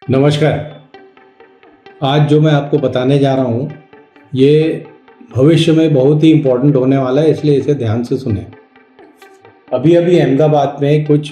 नमस्कार। आज जो मैं आपको बताने जा रहा हूँ ये भविष्य में बहुत ही इम्पोर्टेंट होने वाला है, इसलिए इसे ध्यान से सुने। अभी अभी अहमदाबाद में कुछ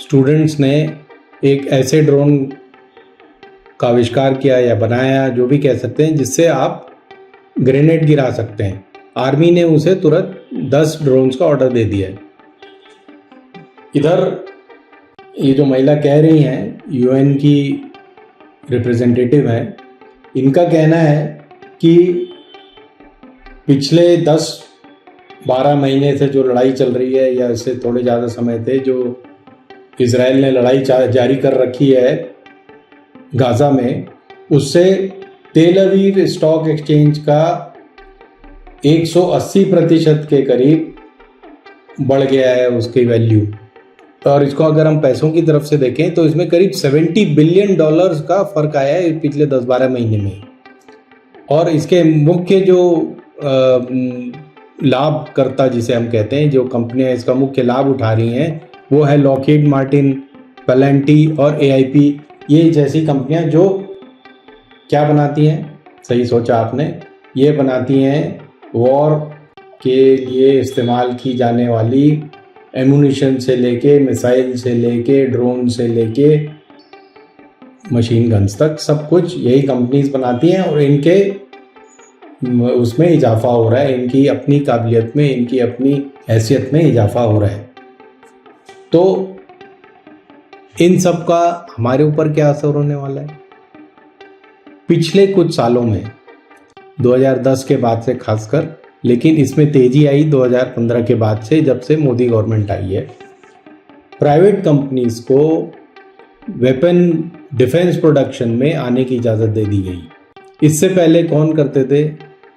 स्टूडेंट्स ने एक ऐसे ड्रोन का आविष्कार किया या बनाया, जो भी कह सकते हैं, जिससे आप ग्रेनेड गिरा सकते हैं। आर्मी ने उसे तुरंत 10 ड्रोन्स का ऑर्डर दे दिया है। इधर ये जो महिला कह रही हैं, यूएन की रिप्रेजेंटेटिव है, इनका कहना है कि पिछले 10-12 महीने से जो लड़ाई चल रही है, या इससे थोड़े ज़्यादा समय थे, जो इजराइल ने लड़ाई जारी कर रखी है गाज़ा में, उससे तेल अवीव स्टॉक एक्सचेंज का 180% के करीब बढ़ गया है उसकी वैल्यू। और इसको अगर हम पैसों की तरफ से देखें तो इसमें करीब $70 बिलियन का फ़र्क आया है पिछले 10-12 महीने में। और इसके मुख्य जो लाभकर्ता जिसे हम कहते हैं, जो कंपनियां इसका मुख्य लाभ उठा रही हैं, वो है लॉकहीड मार्टिन, पेलेंटी और AIP। ये जैसी कंपनियां जो क्या बनाती हैं, सही सोचा आपने, ये बनाती हैं वॉर के लिए इस्तेमाल की जाने वाली एमुनिशन से लेके, मिसाइल से लेके, ड्रोन से लेके मशीन गन्स तक सब कुछ यही कंपनीज बनाती हैं। और इनके उसमें इजाफा हो रहा है, इनकी अपनी काबिलियत में, इनकी अपनी हैसियत में इजाफा हो रहा है। तो इन सब का हमारे ऊपर क्या असर होने वाला है? पिछले कुछ सालों में 2010 के बाद से खासकर, लेकिन इसमें तेजी आई 2015 के बाद से, जब से मोदी गवर्नमेंट आई है। प्राइवेट कंपनीज को वेपन डिफेंस प्रोडक्शन में आने की इजाज़त दे दी गई। इससे पहले कौन करते थे?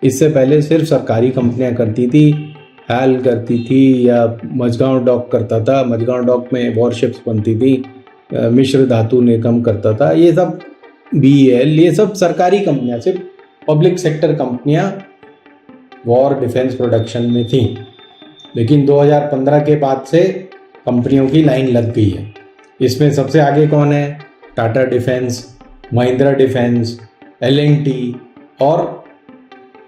इससे पहले सिर्फ सरकारी कंपनियां करती थी, हैल करती थी, या मझगांव डॉक करता था, मझगांव डॉक में वॉरशिप्स बनती थी, मिश्र धातु निगम करता था, ये सब BEL, ये सब सरकारी कंपनियां, सिर्फ पब्लिक सेक्टर कंपनियां वॉर डिफेंस प्रोडक्शन में थी। लेकिन 2015 के बाद से कंपनियों की लाइन लग गई है। इसमें सबसे आगे कौन है? Tata defence, Mahindra defence, L&T और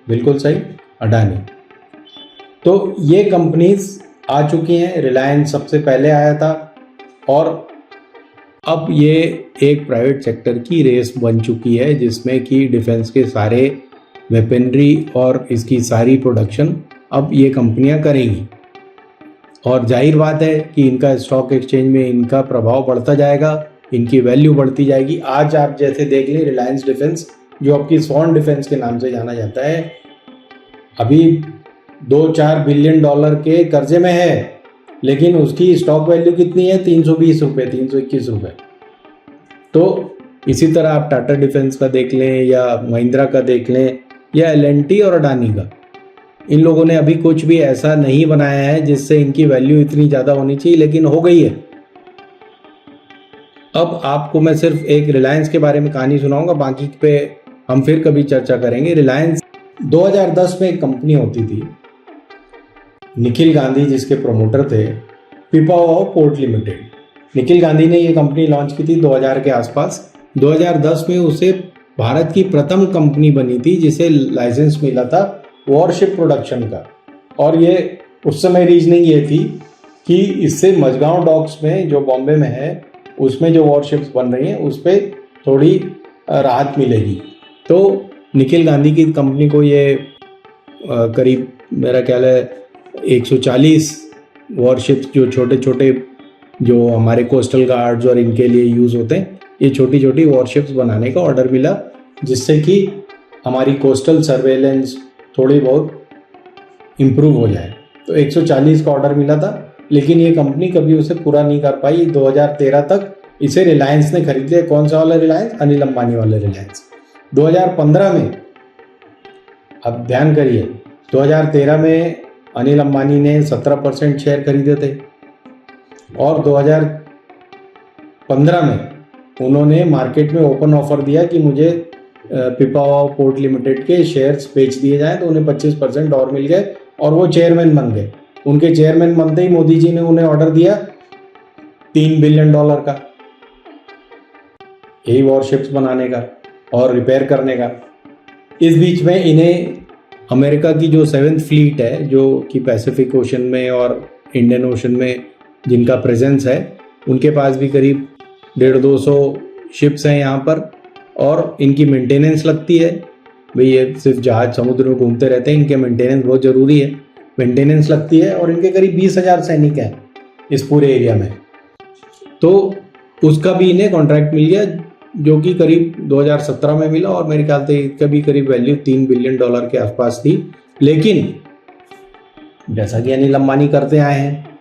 बिल्कुल सही, अडानी। तो ये कंपनीज आ चुकी हैं। रिलायंस सबसे पहले आया था, और अब ये एक प्राइवेट सेक्टर की रेस बन चुकी है, जिसमें कि डिफेंस के सारे वेपनरी और इसकी सारी प्रोडक्शन अब ये कंपनियां करेंगी। और जाहिर बात है कि इनका स्टॉक एक्सचेंज में इनका प्रभाव बढ़ता जाएगा, इनकी वैल्यू बढ़ती जाएगी। आज आप जैसे देख लें, रिलायंस डिफेंस, जो आपकी स्वर्ण डिफेंस के नाम से जाना जाता है, अभी $2-4 बिलियन के कर्जे में है, लेकिन उसकी स्टॉक वैल्यू कितनी है? 320 रुपये, 321 रुपये। तो इसी तरह आप टाटा डिफेंस का देख लें, या महिंद्रा का देख लें, या L&T और अडानी का। इन लोगों ने अभी कुछ भी ऐसा नहीं बनाया है जिससे इनकी वैल्यू इतनी ज़्यादा होनी चाहिए, लेकिन हो गई है। अब आपको मैं सिर्फ एक रिलायंस के बारे में कहानी सुनाऊंगा, बाकी पे हम फिर कभी चर्चा करेंगे। रिलायंस 2010 में एक कंपनी होती थी, निखिल गांधी जिसके प्रमोटर थे, पिपावाव पोर्ट लिमिटेड। निखिल गांधी ने ये कंपनी लॉन्च की थी 2000 के आसपास। 2010 में उसे भारत की प्रथम कंपनी बनी थी जिसे लाइसेंस मिला था वॉरशिप प्रोडक्शन का। और ये उस समय रीजनिंग ये थी कि इससे मझगांव डॉक्स में, जो बॉम्बे में है, उसमें जो वॉरशिप्स बन रही हैं उस पर थोड़ी राहत मिलेगी। तो निखिल गांधी की कंपनी को ये करीब, मेरा ख्याल है, 140 वॉरशिप्स, जो छोटे छोटे, जो हमारे कोस्टल गार्ड्स और इनके लिए यूज़ होते हैं, ये छोटी छोटी वॉरशिप्स बनाने का ऑर्डर मिला, जिससे कि हमारी कोस्टल सर्वेलेंस थोड़ी बहुत इम्प्रूव हो जाए। तो 140 का ऑर्डर मिला था, लेकिन ये कंपनी कभी उसे पूरा नहीं कर पाई। 2013 तक इसे रिलायंस ने खरीद लिया। कौन सा वाला रिलायंस? अनिल अंबानी वाले रिलायंस। 2015 में, अब ध्यान करिए, 2013 में अनिल अंबानी ने 17% शेयर खरीदे थे, और 2015 में उन्होंने मार्केट में ओपन ऑफर दिया कि मुझे पिपावाव पोर्ट लिमिटेड के शेयर्स बेच दिए जाएं, तो उन्हें 25% और मिल गए, और वो चेयरमैन बन गए। उनके चेयरमैन बनते ही मोदी जी ने उन्हें ऑर्डर दिया $3 बिलियन का। यही वॉरशिप्स बनाने का और रिपेयर करने का। इस बीच में इन्हें अमेरिका की जो 7th फ्लीट है, जो कि पैसिफिक ओशन में और इंडियन ओशन में जिनका प्रेजेंस है, उनके पास भी करीब 150-200 शिप्स हैं यहाँ पर, और इनकी मेंटेनेंस लगती है। भाई ये सिर्फ जहाज समुद्र में घूमते रहते हैं, इनके मेंटेनेंस बहुत ज़रूरी है, मेंटेनेंस लगती है। और इनके करीब 20,000 सैनिक हैं इस पूरे एरिया में। तो उसका भी इन्हें कॉन्ट्रैक्ट मिल गया, जो कि करीब 2017 में मिला, और मेरे ख्याल से इसका भी करीब वैल्यू $3 बिलियन के आसपास थी। लेकिन जैसा कि अनिल अंबानी करते आए हैं,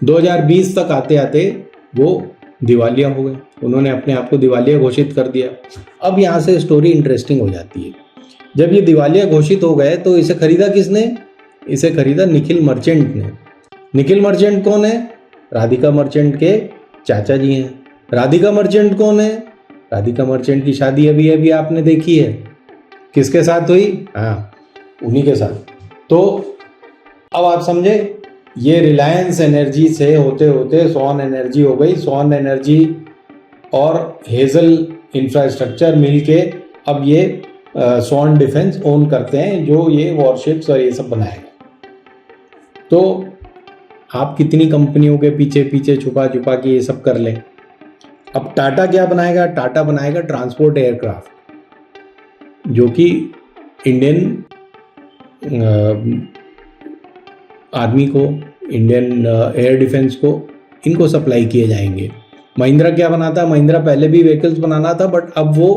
2020 तक आते आते वो दिवालिया हो गए, उन्होंने अपने आप को दिवालिया घोषित कर दिया। अब यहाँ से स्टोरी इंटरेस्टिंग हो जाती है। जब ये दिवालिया घोषित हो गए तो इसे खरीदा किसने? इसे खरीदा निखिल मर्चेंट ने। निखिल मर्चेंट कौन है? राधिका मर्चेंट के चाचा जी हैं। राधिका मर्चेंट कौन है? राधिका मर्चेंट की शादी अभी अभी आपने देखी है, किसके साथ हुई? हाँ, उन्हीं के साथ। तो अब आप समझे, ये रिलायंस एनर्जी से होते होते सॉन एनर्जी हो गई। सॉन एनर्जी और हेजल इंफ्रास्ट्रक्चर मिलके अब ये सॉन डिफेंस ओन करते हैं, जो ये वॉरशिप्स और ये सब बनाएगा। तो आप कितनी कंपनियों के पीछे पीछे छुपा छुपा के ये सब कर लें। अब टाटा क्या बनाएगा? टाटा बनाएगा ट्रांसपोर्ट एयरक्राफ्ट, जो कि इंडियन आर्मी को, इंडियन एयर डिफेंस को, इनको सप्लाई किए जाएंगे। महिंद्रा क्या बनाता है? महिंद्रा पहले भी व्हीकल्स बनाना था, बट अब वो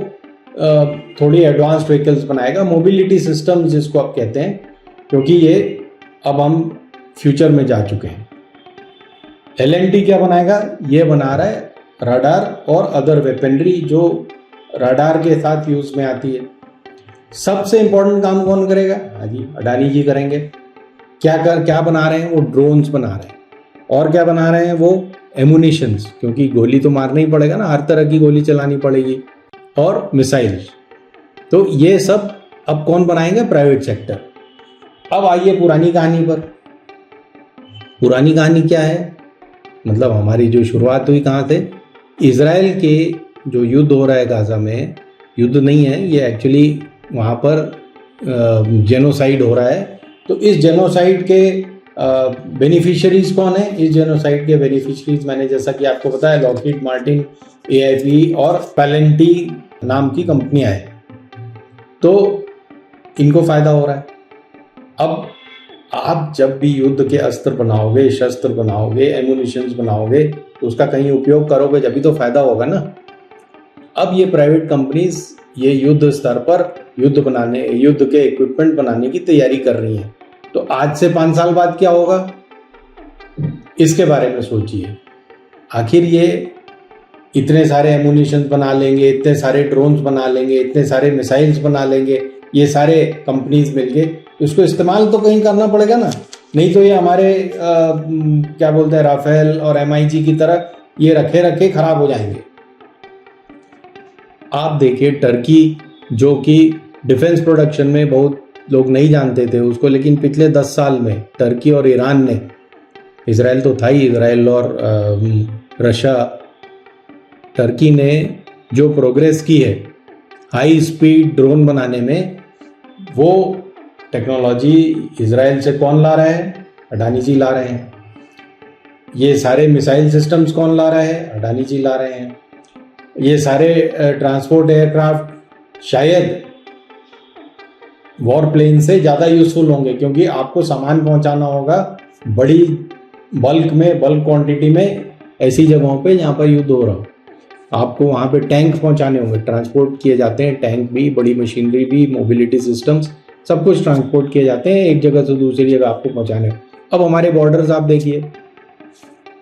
थोड़ी एडवांस्ड व्हीकल्स बनाएगा, मोबिलिटी सिस्टम जिसको आप कहते हैं, क्योंकि ये अब हम फ्यूचर में जा चुके हैं। L&T क्या बनाएगा? ये बना रहा है राडार और अदर वेपनरी, जो राडार के साथ यूज में आती है। सबसे इंपॉर्टेंट काम कौन करेगा? हाँ जी, अडानी जी करेंगे। क्या बना रहे हैं? वो ड्रोन्स बना रहे हैं। और क्या बना रहे हैं? वो एमुनिशंस, क्योंकि गोली तो मारना ही पड़ेगा ना, हर तरह की गोली चलानी पड़ेगी, और मिसाइल्स। तो ये सब अब कौन बनाएंगे? Private sector. अब आइए पुरानी कहानी पर। पुरानी कहानी क्या है? मतलब हमारी जो शुरुआत हुई कहाँ से? इजराइल के जो युद्ध हो रहा है गाजा में, युद्ध नहीं है ये, एक्चुअली वहाँ पर जेनोसाइड हो रहा है। तो इस जेनोसाइड के बेनिफिशियरीज कौन है? इस जेनोसाइड के बेनिफिशियरीज मैंने जैसा कि आपको पता है, लॉकहीड मार्टिन, AIP और पैलेंटी नाम की कंपनियां हैं। तो इनको फायदा हो रहा है। अब आप जब भी युद्ध के अस्त्र बनाओगे, शस्त्र बनाओगे, एमुनिशंस बनाओगे, तो उसका कहीं उपयोग करोगे, जब भी तो फायदा होगा ना। अब ये प्राइवेट कंपनीज ये युद्ध स्तर पर युद्ध के इक्विपमेंट बनाने की तैयारी कर रही हैं। तो आज से 5 साल बाद क्या होगा, इसके बारे में सोचिए। आखिर ये इतने सारे एमुनिशंस बना लेंगे, इतने सारे ड्रोन्स बना लेंगे, इतने सारे मिसाइल्स बना लेंगे, ये सारे कंपनीज मिलके, इसको इस्तेमाल तो कहीं करना पड़ेगा ना। नहीं तो ये हमारे क्या बोलते हैं, राफेल और MIG की तरह ये रखे रखे खराब हो जाएंगे। आप देखिए टर्की, जो कि डिफेंस प्रोडक्शन में बहुत लोग नहीं जानते थे उसको, लेकिन पिछले 10 साल में टर्की और ईरान ने, इजराइल तो था ही, इजराइल और रशिया, टर्की ने जो प्रोग्रेस की है हाई स्पीड ड्रोन बनाने में, वो टेक्नोलॉजी इजराइल से कौन ला रहा है? अडानी जी ला रहे हैं। ये सारे मिसाइल सिस्टम्स कौन ला रहा है? अडानी जी ला रहे हैं। ये सारे ट्रांसपोर्ट एयरक्राफ्ट शायद वॉर प्लेन से ज़्यादा यूजफुल होंगे, क्योंकि आपको सामान पहुंचाना होगा बड़ी बल्क में, बल्क क्वांटिटी में, ऐसी जगहों पे जहाँ पर युद्ध हो रहा हो। आपको वहाँ पे टैंक पहुंचाने होंगे, ट्रांसपोर्ट किए जाते हैं टैंक भी, बड़ी मशीनरी भी, मोबिलिटी सिस्टम्स, सब कुछ ट्रांसपोर्ट किए जाते हैं एक जगह से दूसरी जगह आपको पहुंचाने। अब हमारे बॉर्डर्स आप देखिए,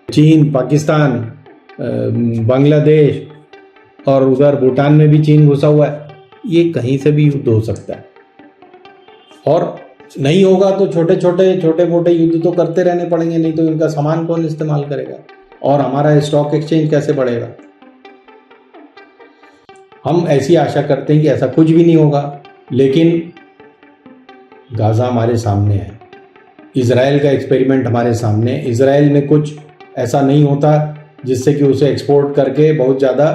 चीन, पाकिस्तान, बांग्लादेश और उधर भूटान में भी चीन घुसा हुआ है। ये कहीं से भी युद्ध हो सकता है, और नहीं होगा तो छोटे मोटे युद्ध तो करते रहने पड़ेंगे, नहीं तो इनका सामान कौन इस्तेमाल करेगा, और हमारा स्टॉक एक्सचेंज कैसे बढ़ेगा। हम ऐसी आशा करते हैं कि ऐसा कुछ भी नहीं होगा, लेकिन गाजा हमारे सामने है, इजराइल का एक्सपेरिमेंट हमारे सामने है। इजराइल में कुछ ऐसा नहीं होता जिससे कि उसे एक्सपोर्ट करके बहुत ज़्यादा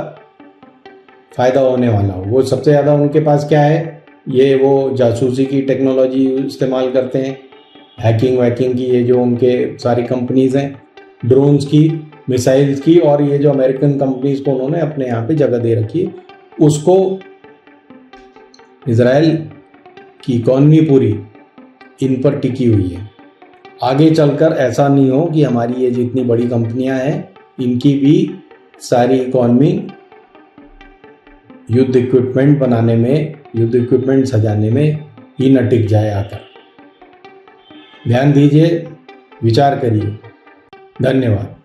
फ़ायदा होने वाला हो। वो सबसे ज़्यादा उनके पास क्या है, ये वो जासूसी की टेक्नोलॉजी इस्तेमाल करते हैं, हैकिंग वैकिंग की, ये जो उनके सारी कंपनीज़ हैं, ड्रोन्स की, मिसाइल्स की, और ये जो अमेरिकन कंपनीज़ को उन्होंने अपने यहाँ पे जगह दे रखी है, उसको इजराइल की इकॉनमी पूरी इन पर टिकी हुई है। आगे चलकर ऐसा नहीं हो कि हमारी ये जितनी बड़ी कंपनियां हैं इनकी भी सारी इकॉनमी युद्ध इक्विपमेंट बनाने में, युद्ध इक्विपमेंट सजाने में ही न टिक जाए आकर। ध्यान दीजिए, विचार करिए। धन्यवाद।